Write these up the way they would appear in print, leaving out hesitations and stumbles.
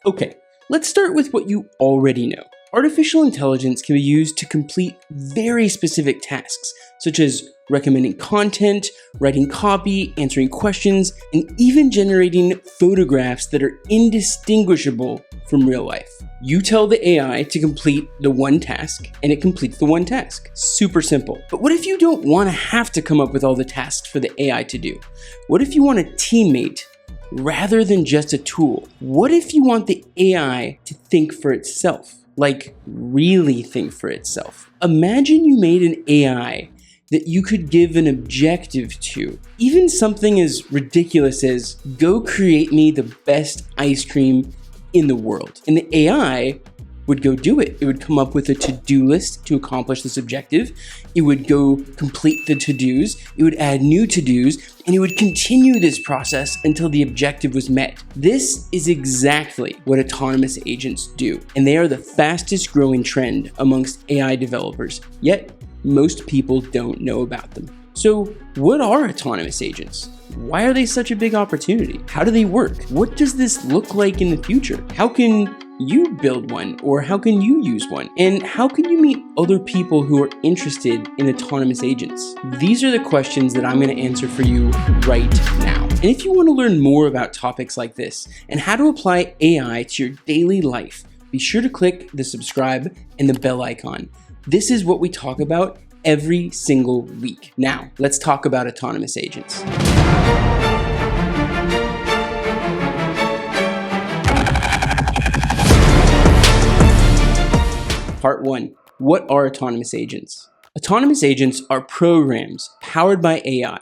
Okay, let's start with what you already know. Artificial intelligence can be used to complete very specific tasks, such as recommending content, writing copy, answering questions, and even generating photographs that are indistinguishable from real life. You tell the AI to complete the one task, and it completes the one task. Super simple. But what if you don't want to have to come up with all the tasks for the AI to do? What if you want a teammate rather than just a tool? What if you want the AI to think for itself? Like, really think for itself. Imagine you made an AI that you could give an objective to. Even something as ridiculous as, go create me the best ice cream in the world. And the AI would go do it. It would come up with a to-do list to accomplish this objective. It would go complete the to-dos. It would add new to-dos, and it would continue this process until the objective was met. This is exactly what autonomous agents do, and they are the fastest growing trend amongst AI developers, yet most people don't know about them. So what are autonomous agents? Why are they such a big opportunity? How do they work? What does this look like in the future? How can you build one, or how can you use one? And how can you meet other people who are interested in autonomous agents? These are the questions that I'm going to answer for you right now. And if you want to learn more about topics like this and how to apply AI to your daily life, be sure to click the subscribe and the bell icon. This is what we talk about every single week. Now, let's talk about autonomous agents. Part 1. What are autonomous agents? Autonomous agents are programs powered by AI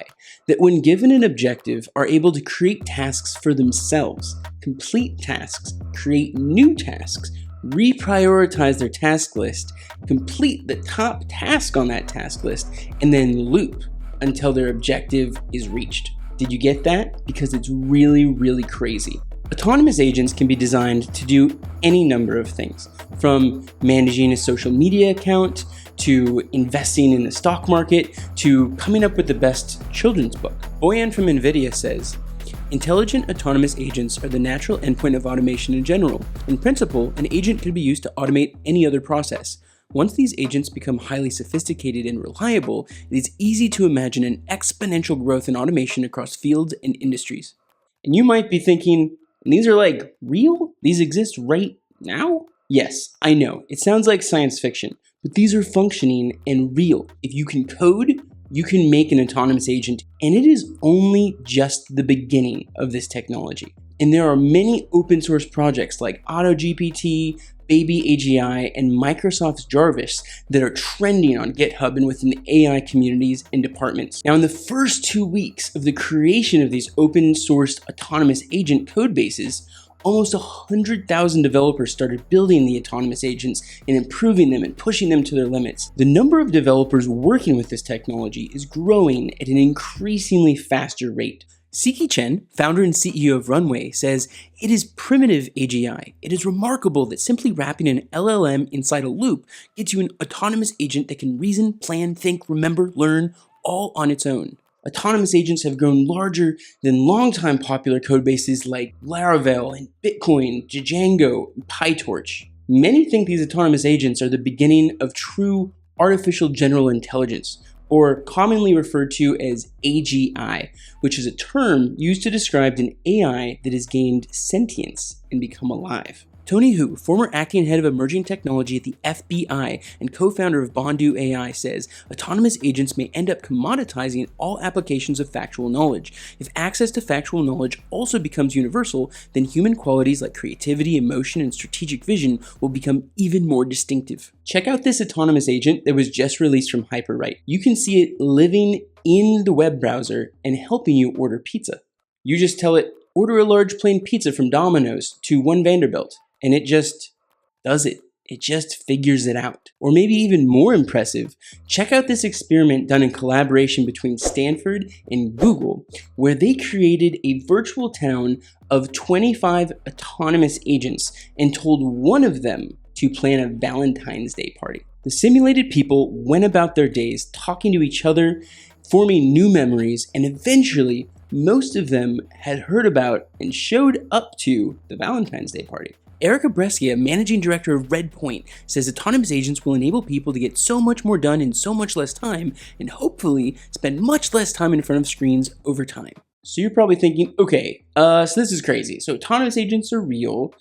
that, when given an objective, are able to create tasks for themselves, complete tasks, create new tasks, reprioritize their task list, complete the top task on that task list, and then loop until their objective is reached. Did you get that? Because it's really, really crazy. Autonomous agents can be designed to do any number of things, from managing a social media account, to investing in the stock market, to coming up with the best children's book. Boyan from NVIDIA says, "Intelligent autonomous agents are the natural endpoint of automation in general. In principle, an agent can be used to automate any other process. Once these agents become highly sophisticated and reliable, it is easy to imagine an exponential growth in automation across fields and industries." And you might be thinking, these are like real? These exist right now? Yes, I know, it sounds like science fiction, but these are functioning and real. If you can code, you can make an autonomous agent, and it is only just the beginning of this technology. And there are many open source projects like AutoGPT, BabyAGI, and Microsoft's Jarvis that are trending on Github and within the AI communities and departments. Now, in the first 2 weeks of the creation of these open source autonomous agent code bases, almost 100,000 developers started building the autonomous agents and improving them and pushing them to their limits. The number of developers working with this technology is growing at an increasingly faster rate. Siki Chen, founder and CEO of Runway, says, "It is primitive AGI. It is remarkable that simply wrapping an LLM inside a loop gets you an autonomous agent that can reason, plan, think, remember, learn, all on its own." Autonomous agents have grown larger than longtime popular codebases like Laravel and Bitcoin, Django, and PyTorch. Many think these autonomous agents are the beginning of true artificial general intelligence, or commonly referred to as AGI, which is a term used to describe an AI that has gained sentience and become alive. Tony Hu, former acting head of emerging technology at the FBI and co-founder of Bondu AI, says autonomous agents may end up commoditizing all applications of factual knowledge. If access to factual knowledge also becomes universal, then human qualities like creativity, emotion, and strategic vision will become even more distinctive. Check out this autonomous agent that was just released from Hyperwrite. You can see it living in the web browser and helping you order pizza. You just tell it, order a large plain pizza from Domino's to 1 Vanderbilt. And it just does it. It just figures it out. Or maybe even more impressive, check out this experiment done in collaboration between Stanford and Google, where they created a virtual town of 25 autonomous agents and told one of them to plan a Valentine's Day party. The simulated people went about their days talking to each other, forming new memories, and eventually most of them had heard about and showed up to the Valentine's Day party. Erica Brescia, managing director of Redpoint, says autonomous agents will enable people to get so much more done in so much less time and hopefully spend much less time in front of screens over time. So you're probably thinking, okay, so this is crazy. So autonomous agents are real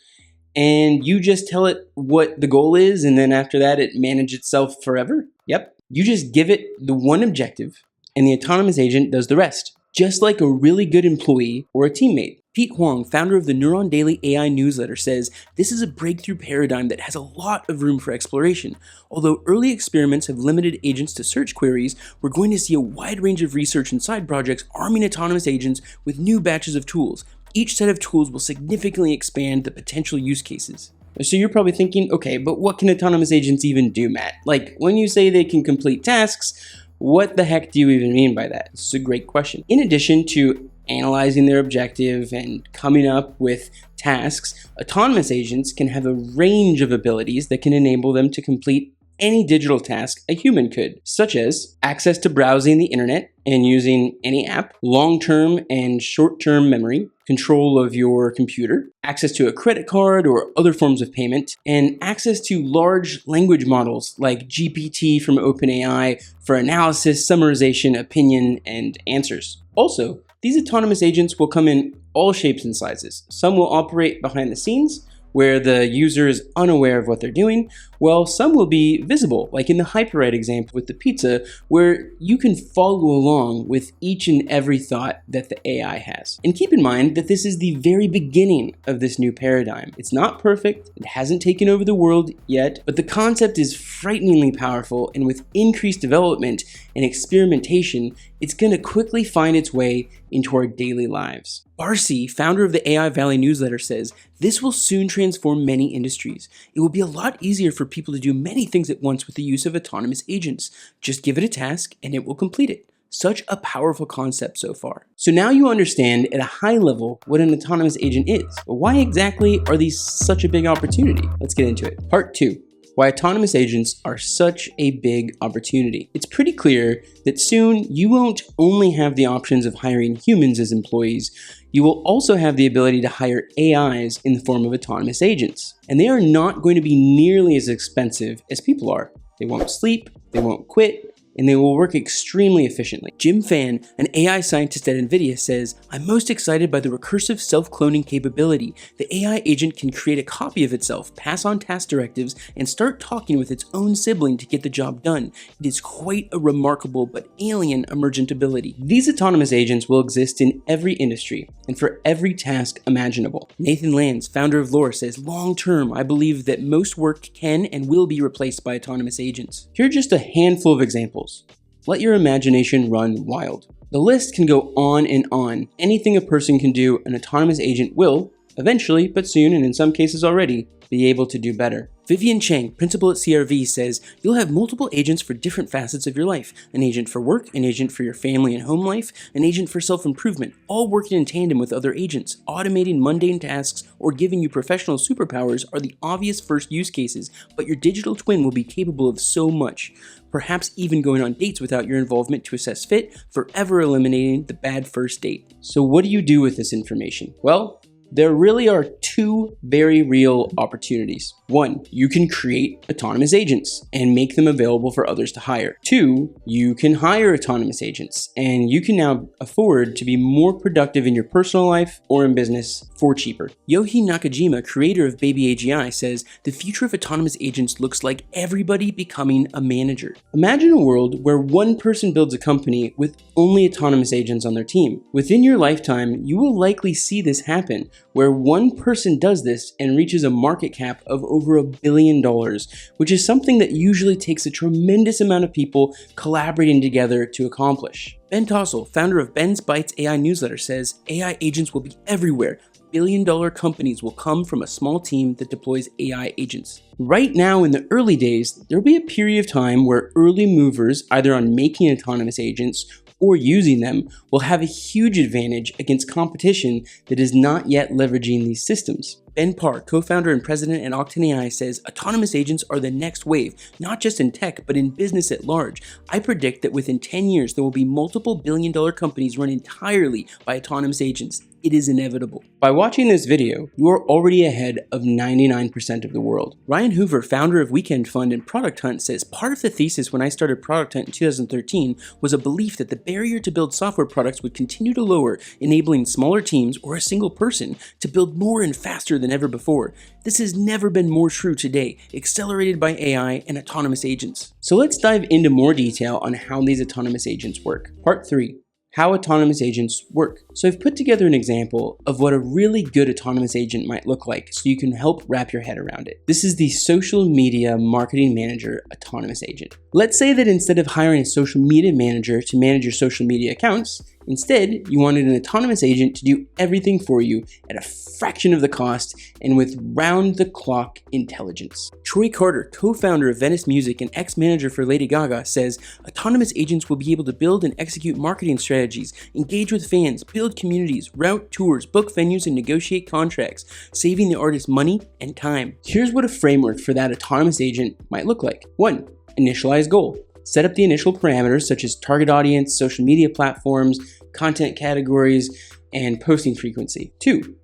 and you just tell it what the goal is and then after that it manages itself forever? Yep. You just give it the one objective and the autonomous agent does the rest, just like a really good employee or a teammate. Pete Huang, founder of the Neuron Daily AI newsletter, says this is a breakthrough paradigm that has a lot of room for exploration. Although early experiments have limited agents to search queries, we're going to see a wide range of research and side projects arming autonomous agents with new batches of tools. Each set of tools will significantly expand the potential use cases. So you're probably thinking, okay, but what can autonomous agents even do, Matt? Like, when you say they can complete tasks, what the heck do you even mean by that? This is a great question. In addition to analyzing their objective and coming up with tasks, autonomous agents can have a range of abilities that can enable them to complete any digital task a human could, such as access to browsing the internet and using any app, long-term and short-term memory, control of your computer, access to a credit card or other forms of payment, and access to large language models like GPT from OpenAI for analysis, summarization, opinion, and answers. Also, these autonomous agents will come in all shapes and sizes. Some will operate behind the scenes, where the user is unaware of what they're doing, while some will be visible, like in the HyperRide example with the pizza, where you can follow along with each and every thought that the AI has. And keep in mind that this is the very beginning of this new paradigm. It's not perfect, it hasn't taken over the world yet, but the concept is frighteningly powerful, and with increased development and experimentation, it's going to quickly find its way into our daily lives. Barsi, founder of the AI Valley newsletter, says this will soon transform many industries. It will be a lot easier for people to do many things at once with the use of autonomous agents. Just give it a task and it will complete it. Such a powerful concept so far. So now you understand at a high level what an autonomous agent is. But why exactly are these such a big opportunity? Let's get into it. Part 2. Why autonomous agents are such a big opportunity. It's pretty clear that soon you won't only have the options of hiring humans as employees, you will also have the ability to hire AIs in the form of autonomous agents. And they are not going to be nearly as expensive as people are. They won't sleep, they won't quit, and they will work extremely efficiently. Jim Fan, an AI scientist at NVIDIA, says, "I'm most excited by the recursive self-cloning capability. The AI agent can create a copy of itself, pass on task directives, and start talking with its own sibling to get the job done. It is quite a remarkable but alien emergent ability." These autonomous agents will exist in every industry and for every task imaginable. Nathan Lands, founder of Lore, says, "Long term, I believe that most work can and will be replaced by autonomous agents." Here are just a handful of examples. Let your imagination run wild. The list can go on and on. Anything a person can do, an autonomous agent will, eventually, but soon, and in some cases already, be able to do better. Vivian Chang, principal at CRV, says, "You'll have multiple agents for different facets of your life. An agent for work, an agent for your family and home life, an agent for self-improvement, all working in tandem with other agents. Automating mundane tasks or giving you professional superpowers are the obvious first use cases, but your digital twin will be capable of so much. Perhaps even going on dates without your involvement to assess fit, forever eliminating the bad first date." So what do you do with this information? Well, there really are two very real opportunities. One, you can create autonomous agents and make them available for others to hire. Two, you can hire autonomous agents and you can now afford to be more productive in your personal life or in business for cheaper. Yohei Nakajima, creator of BabyAGI, says, "The future of autonomous agents looks like everybody becoming a manager." Imagine a world where one person builds a company with only autonomous agents on their team. Within your lifetime, you will likely see this happen, where one person does this and reaches a market cap of over $1 billion, which is something that usually takes a tremendous amount of people collaborating together to accomplish. Ben Tossell, founder of Ben's Bytes AI newsletter, says, "AI agents will be everywhere. Billion-dollar companies will come from a small team that deploys AI agents." Right now in the early days, there will be a period of time where early movers, either on making autonomous agents or using them, will have a huge advantage against competition that is not yet leveraging these systems. Ben Parr, co-founder and president at OpenAI, says autonomous agents are the next wave, not just in tech, but in business at large. I predict that within 10 years, there will be multiple billion-dollar companies run entirely by autonomous agents. It is inevitable. By watching this video, you are already ahead of 99% of the world. Ryan Hoover, founder of Weekend Fund and Product Hunt, says part of the thesis when I started Product Hunt in 2013 was a belief that the barrier to build software products would continue to lower, enabling smaller teams or a single person to build more and faster than ever before. This has never been more true today, accelerated by AI and autonomous agents. So let's dive into more detail on how these autonomous agents work. Part 3. How autonomous agents work. So I've put together an example of what a really good autonomous agent might look like so you can help wrap your head around it. This is the Social Media Marketing Manager autonomous agent. Let's say that instead of hiring a social media manager to manage your social media accounts, instead, you wanted an autonomous agent to do everything for you at a fraction of the cost and with round-the-clock intelligence. Troy Carter, co-founder of Venice Music and ex-manager for Lady Gaga, says autonomous agents will be able to build and execute marketing strategies, engage with fans, build communities, route tours, book venues, and negotiate contracts, saving the artist money and time. Here's what a framework for that autonomous agent might look like. 1. Initialize goal. Set up the initial parameters such as target audience, social media platforms, content categories, and posting frequency. 2.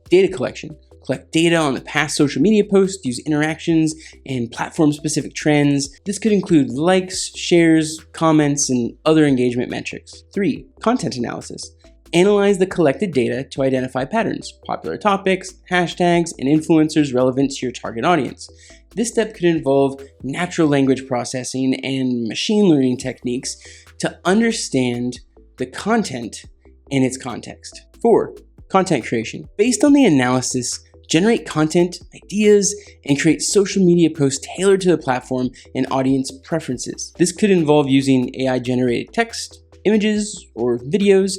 Data collection. Collect data on the past social media posts, use interactions and platform-specific trends. This could include likes, shares, comments, and other engagement metrics. 3. Content analysis. Analyze the collected data to identify patterns, popular topics, hashtags, and influencers relevant to your target audience. This step could involve natural language processing and machine learning techniques to understand the content in its context. 4. Content creation. Based on the analysis, generate content, ideas, and create social media posts tailored to the platform and audience preferences. This could involve using AI-generated text, images, or videos,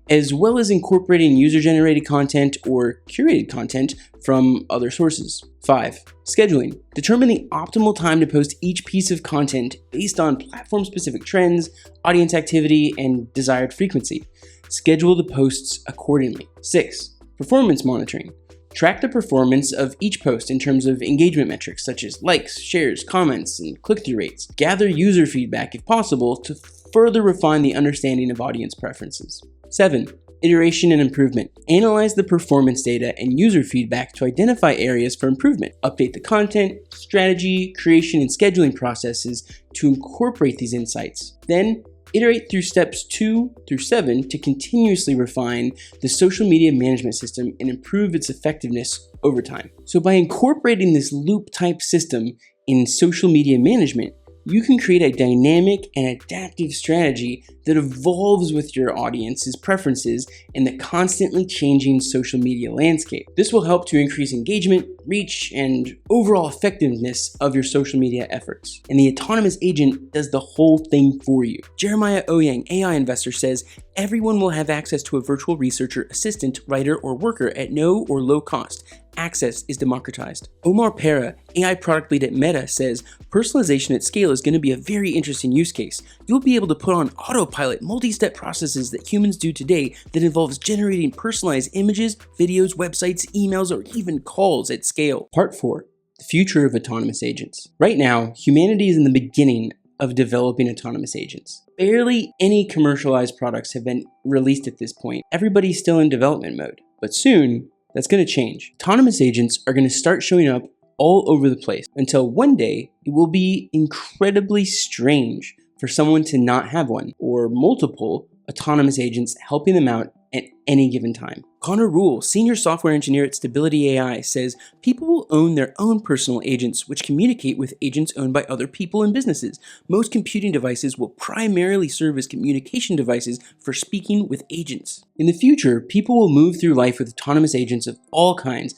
as well as incorporating user-generated content or curated content from other sources. 5. Scheduling. Determine the optimal time to post each piece of content based on platform-specific trends, audience activity, and desired frequency. Schedule the posts accordingly. 6. Performance monitoring. Track the performance of each post in terms of engagement metrics such as likes, shares, comments, and click-through rates. Gather user feedback if possible to further refine the understanding of audience preferences. 7. Iteration and improvement. Analyze the performance data and user feedback to identify areas for improvement. Update the content, strategy, creation, and scheduling processes to incorporate these insights. Then, iterate through steps 2 through 7 to continuously refine the social media management system and improve its effectiveness over time. So by incorporating this loop-type system in social media management, you can create a dynamic and adaptive strategy that evolves with your audience's preferences and the constantly changing social media landscape. This will help to increase engagement, reach, and overall effectiveness of your social media efforts. And the autonomous agent does the whole thing for you. Jeremiah Ouyang, AI investor, says everyone will have access to a virtual researcher, assistant, writer, or worker at no or low cost. Access is democratized. Omar Pera, AI product lead at Meta, says personalization at scale is going to be a very interesting use case. You'll be able to put on autopilot multi-step processes that humans do today that involves generating personalized images, videos, websites, emails, or even calls at scale. Part 4. The future of autonomous agents. Right now, humanity is in the beginning of developing autonomous agents. Barely any commercialized products have been released at this point. Everybody's still in development mode. But soon, that's going to change. Autonomous agents are going to start showing up all over the place until one day it will be incredibly strange for someone to not have one or multiple autonomous agents helping them out at any given time. Connor Rule, senior software engineer at Stability AI, says people will own their own personal agents which communicate with agents owned by other people and businesses. Most computing devices will primarily serve as communication devices for speaking with agents. In the future, people will move through life with autonomous agents of all kinds,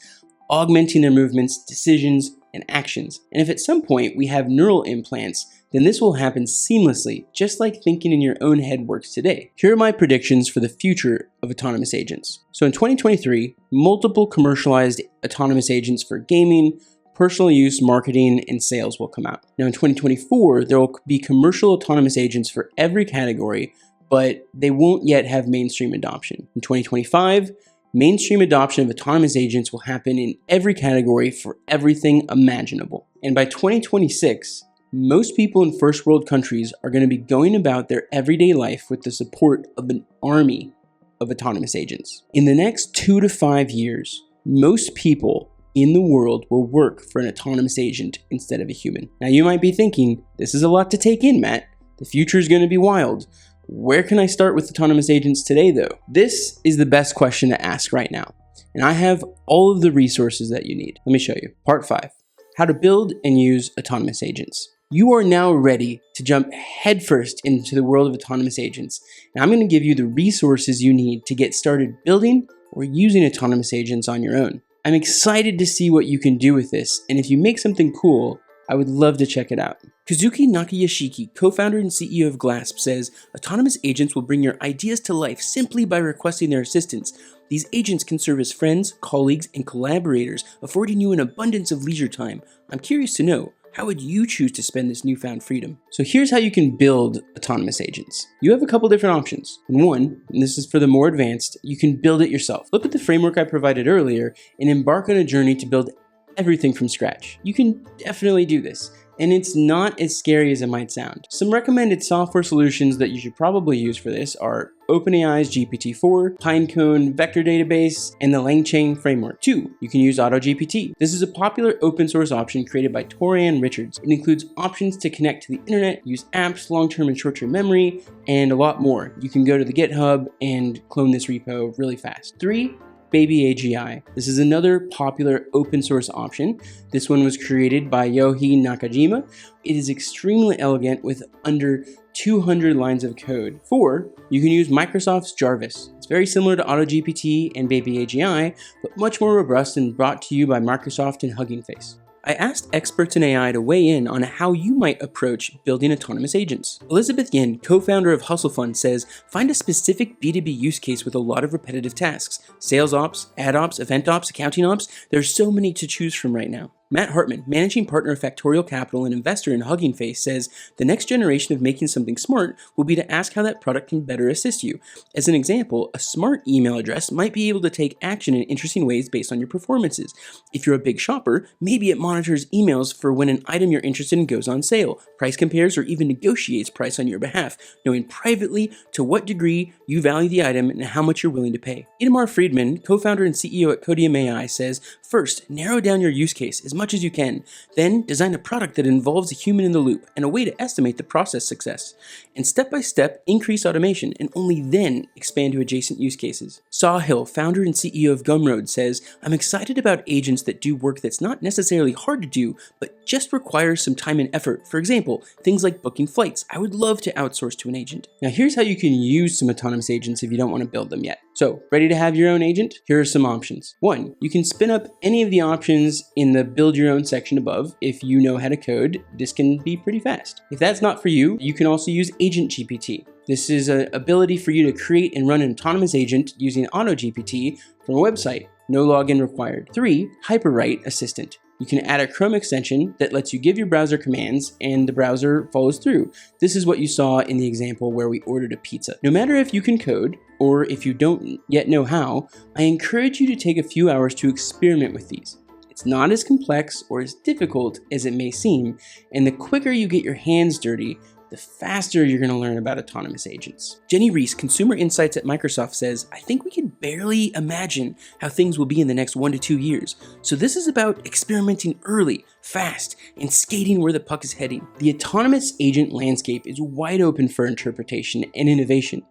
augmenting their movements, decisions, and actions. And if at some point we have neural implants, then this will happen seamlessly, just like thinking in your own head works today. Here are my predictions for the future of autonomous agents. So in 2023, multiple commercialized autonomous agents for gaming, personal use, marketing, and sales will come out. Now in 2024, there will be commercial autonomous agents for every category, but they won't yet have mainstream adoption. In 2025, Mainstream adoption of autonomous agents will happen in every category for everything imaginable. And by 2026, most people in first world countries are going to be going about their everyday life with the support of an army of autonomous agents. In the next 2 to 5 years, most people in the world will work for an autonomous agent instead of a human. Now you might be thinking, this is a lot to take in, Matt. The future is going to be wild. Where can I start with autonomous agents today, though? This is the best question to ask right now. And I have all of the resources that you need. Let me show you. Part 5, how to build and use autonomous agents. You are now ready to jump headfirst into the world of autonomous agents. And I'm going to give you the resources you need to get started building or using autonomous agents on your own. I'm excited to see what you can do with this. And if you make something cool, I would love to check it out. Kazuki Nakayashiki, co-founder and CEO of Glasp, says, autonomous agents will bring your ideas to life simply by requesting their assistance. These agents can serve as friends, colleagues, and collaborators, affording you an abundance of leisure time. I'm curious to know, how would you choose to spend this newfound freedom? So here's how you can build autonomous agents. You have a couple different options. And one, and this is for the more advanced, you can build it yourself. Look at the framework I provided earlier and embark on a journey to build everything from scratch. You can definitely do this, and it's not as scary as it might sound. Some recommended software solutions that you should probably use for this are OpenAI's GPT-4, Pinecone vector database, and the Langchain framework. 2, you can use AutoGPT. This is a popular open source option created by Torian Richards. It includes options to connect to the internet, use apps, long-term and short-term memory, and a lot more. You can go to the Github and clone this repo really fast. 3, BabyAGI. This is another popular open source option. This one was created by Yohei Nakajima. It is extremely elegant with under 200 lines of code. 4, you can use Microsoft's Jarvis. It's very similar to AutoGPT and BabyAGI, but much more robust and brought to you by Microsoft and Hugging Face. I asked experts in AI to weigh in on how you might approach building autonomous agents. Elizabeth Yin, co-founder of Hustle Fund, says, find a specific B2B use case with a lot of repetitive tasks. Sales ops, ad ops, event ops, accounting ops, there's so many to choose from right now. Matt Hartman, managing partner of Factorial Capital and investor in Hugging Face, says, the next generation of making something smart will be to ask how that product can better assist you. As an example, a smart email address might be able to take action in interesting ways based on your performances. If you're a big shopper, maybe it monitors emails for when an item you're interested in goes on sale, price compares, or even negotiates price on your behalf, knowing privately to what degree you value the item and how much you're willing to pay. Itamar Friedman, co-founder and CEO at Codium AI, says, first, narrow down your use case as much as you can. Then, design a product that involves a human in the loop and a way to estimate the process success. And step by step, increase automation and only then expand to adjacent use cases. Saw Hill, founder and CEO of Gumroad, says, I'm excited about agents that do work that's not necessarily hard to do, but just requires some time and effort. For example, things like booking flights. I would love to outsource to an agent. Now, here's how you can use some autonomous agents if you don't want to build them yet. So, ready to have your own agent? Here are some options. 1, you can spin up any of the options in the build your own section above. If you know how to code, this can be pretty fast. If that's not for you, you can also use AgentGPT. This is an ability for you to create and run an autonomous agent using AutoGPT from a website. No login required. 3, Hyperwrite Assistant. You can add a Chrome extension that lets you give your browser commands and the browser follows through. This is what you saw in the example where we ordered a pizza. No matter if you can code or if you don't yet know how, I encourage you to take a few hours to experiment with these. It's not as complex or as difficult as it may seem, and the quicker you get your hands dirty, the faster you're going to learn about autonomous agents. Jenny Reese, Consumer Insights at Microsoft, says, I think we can barely imagine how things will be in the next 1 to 2 years. So this is about experimenting early, fast, and skating where the puck is heading. The autonomous agent landscape is wide open for interpretation and innovation.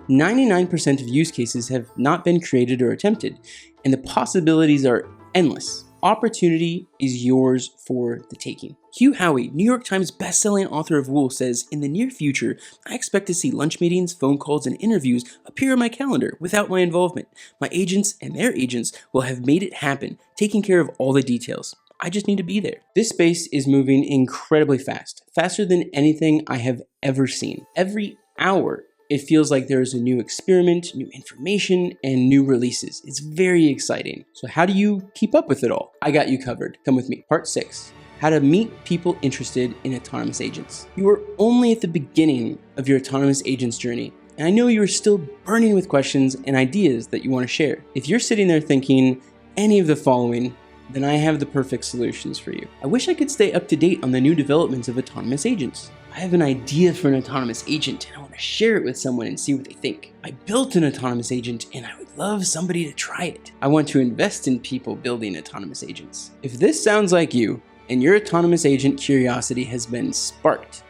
99% of use cases have not been created or attempted, and the possibilities are endless. Opportunity is yours for the taking. Hugh Howey, New York Times bestselling author of Wool, says, in the near future, I expect to see lunch meetings, phone calls, and interviews appear on my calendar without my involvement. My agents and their agents will have made it happen, taking care of all the details. I just need to be there. This space is moving incredibly fast, faster than anything I have ever seen. Every hour, it feels like there is a new experiment, new information, and new releases. It's very exciting. So how do you keep up with it all? I got you covered. Come with me. Part 6, how to meet people interested in autonomous agents. You are only at the beginning of your autonomous agents journey. and I know you're still burning with questions and ideas that you want to share. If you're sitting there thinking any of the following, then I have the perfect solutions for you. I wish I could stay up to date on the new developments of autonomous agents. I have an idea for an autonomous agent and I want to share it with someone and see what they think. I built an autonomous agent and I would love somebody to try it. I want to invest in people building autonomous agents. If this sounds like you and your autonomous agent curiosity has been sparked,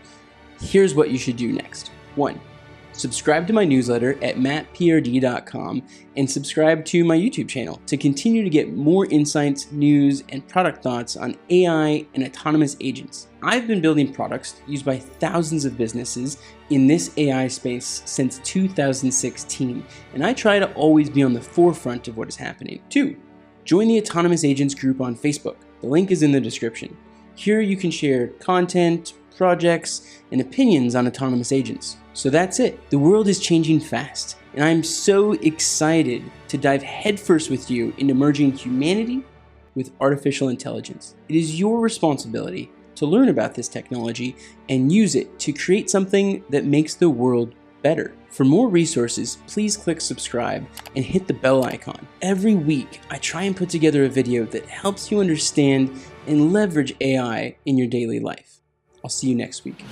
here's what you should do next. 1. Subscribe to my newsletter at mattprd.com and subscribe to my YouTube channel to continue to get more insights, news, and product thoughts on AI and autonomous agents. I've been building products used by thousands of businesses in this AI space since 2016, and I try to always be on the forefront of what is happening. 2. Join the Autonomous Agents group on Facebook. The link is in the description. Here you can share content, projects, and opinions on autonomous agents. So that's it. The world is changing fast, and I'm so excited to dive headfirst with you into merging humanity with artificial intelligence. It is your responsibility to learn about this technology and use it to create something that makes the world better. For more resources, please click subscribe and hit the bell icon. Every week, I try and put together a video that helps you understand and leverage AI in your daily life. I'll see you next week.